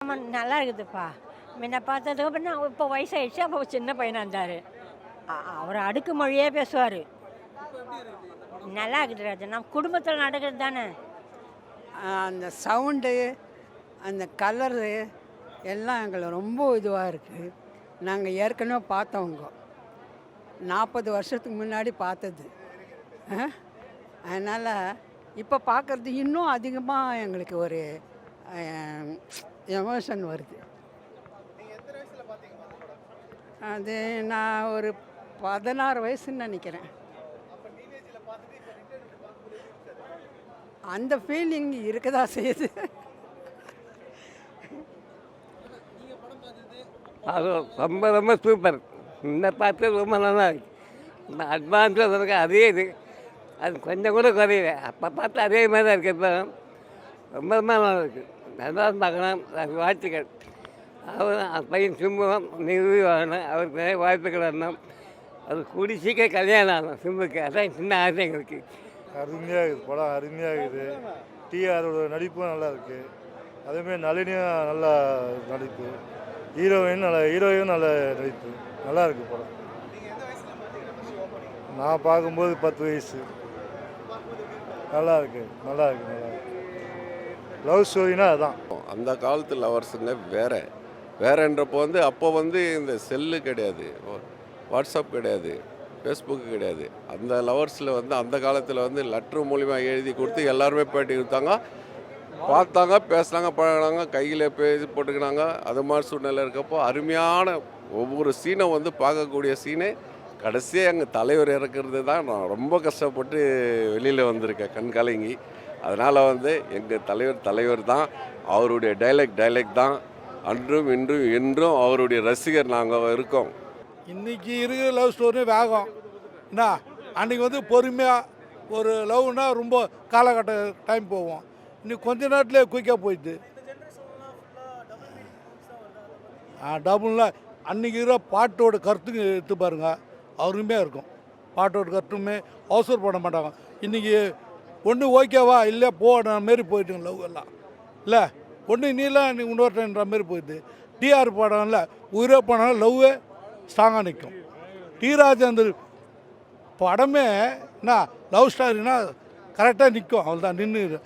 ஆமாம், நல்லா இருக்குதுப்பா. முன்ன பார்த்ததுக்கு அப்புறம் இப்போ வயசாயிடுச்சு. அப்போ சின்ன பையனா இருந்தார். அவர் அடுக்கு மொழியே பேசுவார். நல்லா இருக்குது ராஜா. நம்ம குடும்பத்தில் நடக்கிறது தானே. அந்த சவுண்டு, அந்த கலரு எல்லாம் எங்களுக்கு ரொம்ப இதுவாக இருக்குது. நாங்கள் ஏற்கனவே பார்த்தவங்க 40 வருஷத்துக்கு முன்னாடி பார்த்தது. அதனால் இப்போ பார்க்குறது இன்னும் அதிகமாக எங்களுக்கு ஒரு எமோஷன் வருது. அது நான் ஒரு 16 வயசுன்னு நினைக்கிறேன். அந்த ஃபீலிங் இருக்கதா செய்யுது. அது ரொம்ப ரொம்ப சூப்பர். இந்த பார்த்து ரொம்ப நல்லா இருக்கு. இந்த அட்வான்ஸாக இருக்கு அதே இது. அது கொஞ்சம் கூட குறையல. அப்போ பார்த்து அதே மாதிரி தான் இருக்குது. இப்போ ரொம்ப ரொம்ப நல்லா இருக்குது. நல்லா பார்க்கலாம். அது வாழ்த்துக்கள். அவர் பையன் சிம்பும் நிறுவி வாங்கணும். அவருக்கு நிறைய வாய்ப்புகள் வரணும். அது கூடி சீக்கிரம் கல்யாணம் ஆகணும் சிம்புக்கு. அதான் சின்ன ஆசை எங்களுக்கு. அருமையாக இருக்குது. படம் அருமையாக இருக்குது. டிஆரோட நடிப்பும் நல்லா இருக்குது. அதேமாதிரி நளினியும் நல்லா நடிப்பு. ஹீரோயின் நல்ல நடிப்பு. நல்லா இருக்குது படம். நான் பார்க்கும்போது 10 வயசு. நல்லா இருக்கு. லவ் ஸ்டோரினா அதுதான். அந்த காலத்து லவர்ஸுங்க வேறன்றப்போ அப்போ இந்த செல்லு கிடையாது, வாட்ஸ்அப் கிடையாது, ஃபேஸ்புக்கு கிடையாது. அந்த லவர்ஸில் அந்த காலத்தில் லெட்ரு மூலிமா எழுதி கொடுத்து எல்லாருமே பேட்டி கொடுத்தாங்க, பார்த்தாங்க, பேசுனாங்க, பழகினாங்க, கையில் பேசி போட்டுக்கினாங்க. அது மாதிரி சூழ்நிலை இருக்கப்போ அருமையான ஒவ்வொரு சீனை பார்க்கக்கூடிய சீனே கடைசியாக எங்கள் தலைவர் இறக்குறது தான் நான் ரொம்ப கஷ்டப்பட்டு வெளியில் வந்திருக்கேன் கண் கலங்கி. அதனால் எங்கள் தலைவர் தான். அவருடைய டைலாக் தான். அன்றும் இன்றும் என்றும் அவருடைய ரசிகர் நாங்கள் இருக்கோம். இன்றைக்கி இருக்கிற லவ் ஸ்டோரி வேகம் என்ன, அன்றைக்கி பொறுமையாக ஒரு லவ்னா ரொம்ப காலகட்ட டைம் போவோம். இன்னைக்கு கொஞ்ச நேரத்துலேயே குயிக்காக போயிடுது. டபுள்னா அன்றைக்கி இருக்கிற பாட்டோட கருத்துக்கு எடுத்து பாருங்கள், அருமையாக இருக்கும். பாட்டோட கருத்துமே அவசரப்பட மாட்டாங்க. இன்றைக்கி ஒன்று ஓகேவா இல்லை போன மாரி போயிட்டுங்க லவ் எல்லாம். இல்லை ஒன்று நீலாம் நீ இன்னொருத்தன்ற மாரி போயிடுது. டிஆர் படம் இல்லை உயிரே போனாலும் லவ்வே ஸ்ட்ராங்காக நிற்கும். டி ராஜேந்தர் படமே என்ன லவ் ஸ்டாரினா கரெக்டாக நிற்கும். அவள் தான் நின்று